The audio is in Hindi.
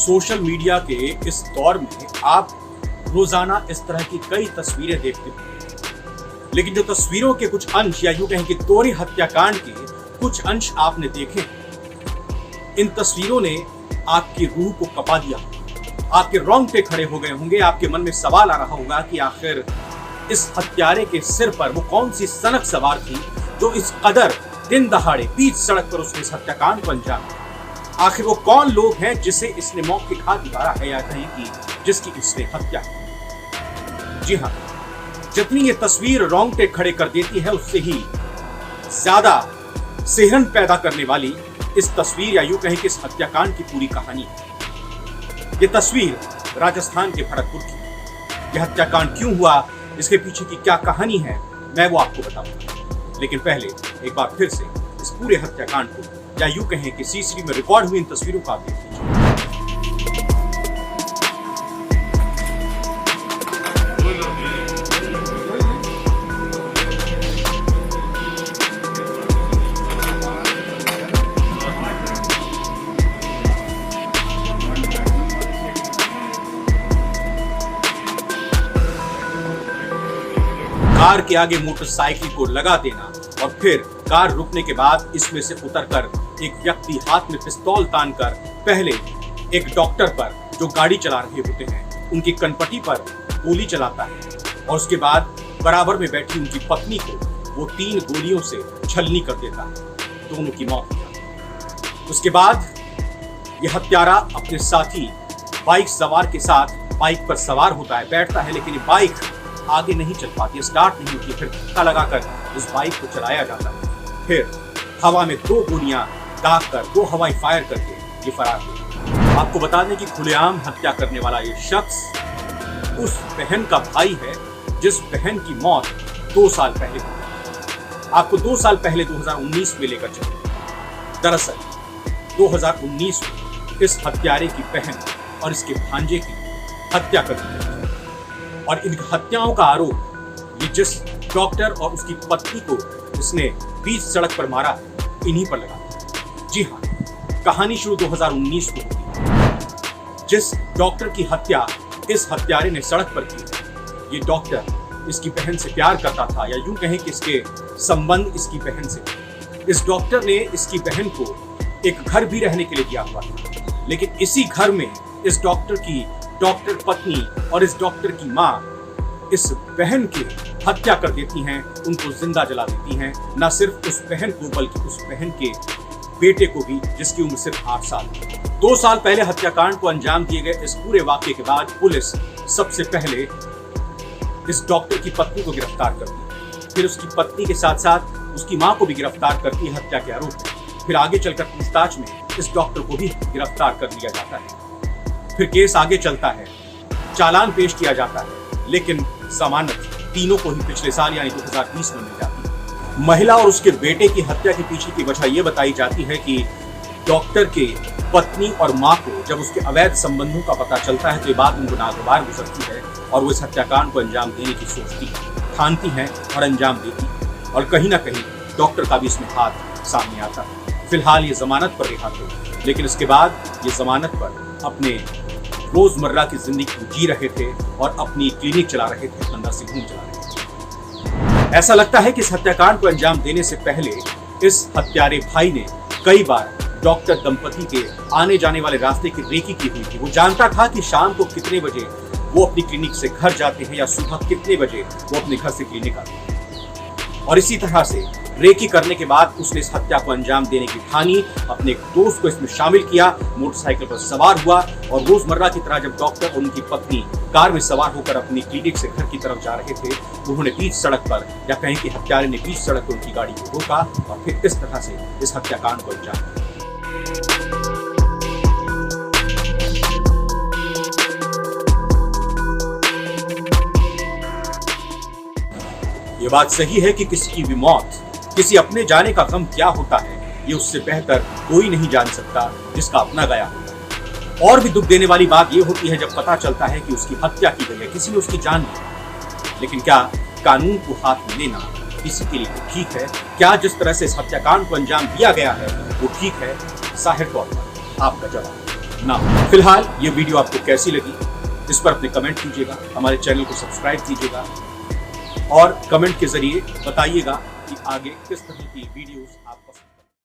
सोशल मीडिया के इस दौर में आप रोजाना इस तरह की कई तस्वीरें देखते हैं, लेकिन जो तस्वीरों के कुछ अंश या यूं कहें कि तोरी हत्याकांड के कुछ अंश आपने देखे, इन तस्वीरों ने आपकी रूह को कपा दिया, आपके रोंगटे खड़े हो गए होंगे। आपके मन में सवाल आ रहा होगा कि आखिर इस हत्यारे के सिर पर वो कौन सी सनक सवार थी जो इस कदर दिन दहाड़े बीच सड़क पर उसने इस हत्याकांड को अंजाम दिया। आखिर वो कौन लोग हैं जिसे इसने मौत के घाट उतारा है या कहें कि जिसकी इसने हत्या की। जी हाँ, जितनी ये तस्वीर रोंगटे खड़े कर देती है उससे ही ज्यादा सिहरन पैदा करने वाली इस तस्वीर या यूं कहें कि इस हत्याकांड की पूरी कहानी है। ये तस्वीर राजस्थान के भरतपुर की। यह हत्याकांड क्यों हुआ, इसके पीछे की क्या कहानी है, मैं वो आपको बताऊंगा। लेकिन पहले एक बार फिर से इस पूरे हत्याकांड को या यूं कहें कि सीसीटीवी में रिकॉर्ड हुई इन तस्वीरों को आप देख लीजिए। कार के आगे मोटरसाइकिल को लगा देना और फिर कार रुकने के बाद इसमें से उतरकर एक व्यक्ति हाथ में पिस्तौल तानकर पहले एक डॉक्टर पर जो गाड़ी चला रहे होते हैं उनकी कनपटी पर गोली चलाता है और उसके बाद बराबर में बैठी उनकी पत्नी को वो 3 गोलियों से छलनी कर देता है। दोनों की मौत हो जाती है। उसके बाद यह हत्यारा अपने साथी बाइक सवार के साथ बाइक पर सवार होता है, बैठता है, लेकिन ये बाइक आगे नहीं चल पाती, स्टार्ट नहीं होती। फिर धक्का लगाकर उस बाइक को चलाया जाता है। फिर हवा में 2 गोलियां दागकर 2 हवाई फायर करके ये फरार हुआ। आपको बता दें कि खुलेआम हत्या करने वाला ये शख्स उस बहन का भाई है जिस बहन की मौत 2 साल पहले हुई। आपको 2 साल पहले 2019 में लेकर चले। दरअसल 2019 में इस हत्यारे की बहन और इसके भांजे की हत्या कर दी गई और इन हत्याओं का आरोप ये जिस डॉक्टर और उसकी पत्नी को इसने बीच सड़क पर मारा है इन्हीं पर लगा। जी हाँ, कहानी शुरू 2019 को होती है। जिस डॉक्टर की हत्या इस हत्यारे ने सड़क पर की है, ये डॉक्टर इसकी बहन से प्यार करता था या यूं कहें कि इसके संबंध इसकी बहन से। इस डॉक्टर ने इसकी बहन को एक घर भी रहने के लिए दिया हुआ था, लेकिन इसी घर में इस डॉक्टर की डॉक्टर पत्नी और इस डॉक्टर की माँ इस बहन की हत्या कर देती हैं, उनको जिंदा जला देती हैं। न सिर्फ उस बहन को बल्कि उस बहन के बेटे को भी, जिसकी उम्र सिर्फ 8 साल थी। 2 साल पहले हत्याकांड को अंजाम दिए गए इस पूरे वाकये के बाद पुलिस सबसे पहले इस डॉक्टर की पत्नी को गिरफ्तार करती है, फिर उसकी पत्नी के साथ साथ उसकी माँ को भी गिरफ्तार करती है हत्या के आरोप में। फिर आगे चलकर पूछताछ में इस डॉक्टर को भी गिरफ्तार कर लिया जाता है। फिर केस आगे चलता है, चालान पेश किया जाता है, लेकिन जमानत तीनों को ही पिछले साल यानी 2020 में मिल जाती है। महिला और उसके बेटे की हत्या के पीछे की वजह यह बताई जाती है कि डॉक्टर के पत्नी और मां को जब उसके अवैध संबंधों का पता चलता है तो ये बात उनको नागवार गुजरती है और वो इस हत्याकांड को अंजाम देने की सोचती है, ठानती हैं और अंजाम देती है। और कहीं ना कहीं डॉक्टर का भी इसमें हाथ सामने आता है। फिलहाल ये जमानत पर रिहा थे, लेकिन इसके बाद ये जमानत पर अपने रोजमर्रा की जिंदगी को जी रहे थे और अपनी क्लिनिक चला रहे थे, अपना नर्सिंग होम चला रहे थे। ऐसा लगता है कि इस हत्याकांड को अंजाम देने से पहले इस हत्यारे भाई ने कई बार डॉक्टर दंपति के आने जाने वाले रास्ते की रेकी की हुई थी। वो जानता था कि शाम को कितने बजे वो अपनी क्लिनिक से घर जाते हैं या सुबह कितने बजे वो अपने घर से क्लिनिक आते हैं। और इसी तरह से रेकी करने के बाद उसने इस हत्या को अंजाम देने की ठानी, अपने एक दोस्त को इसमें शामिल किया, मोटरसाइकिल पर सवार हुआ और रोजमर्रा की तरह जब डॉक्टर और उनकी पत्नी कार में सवार होकर अपनी क्लिनिक से घर की तरफ जा रहे थे, उन्होंने बीच सड़क पर या कहें कि हत्यारे ने बीच सड़क पर उनकी गाड़ी को रोका और फिर इस तरह से इस हत्याकांड को अंजाम दिया। ये बात सही है कि किसी की भी मौत, किसी अपने जाने का गम क्या होता है, ये उससे बेहतर कोई नहीं जान सकता जिसका अपना गया होता है। और भी दुख देने वाली बात ये होती है जब पता चलता है कि उसकी हत्या की गई है, किसी ने उसकी जान ली। लेकिन क्या कानून को हाथ में लेना किसी के लिए ठीक है? क्या जिस तरह से इस हत्याकांड को अंजाम दिया गया है वो ठीक है? जाहिर तौर पर आपका जवाब ना हो। फिलहाल ये वीडियो आपको कैसी लगी इस पर अपने कमेंट कीजिएगा, हमारे चैनल को सब्सक्राइब कीजिएगा और कमेंट के जरिए बताइएगा कि आगे किस तरह की वीडियोस आप पसंद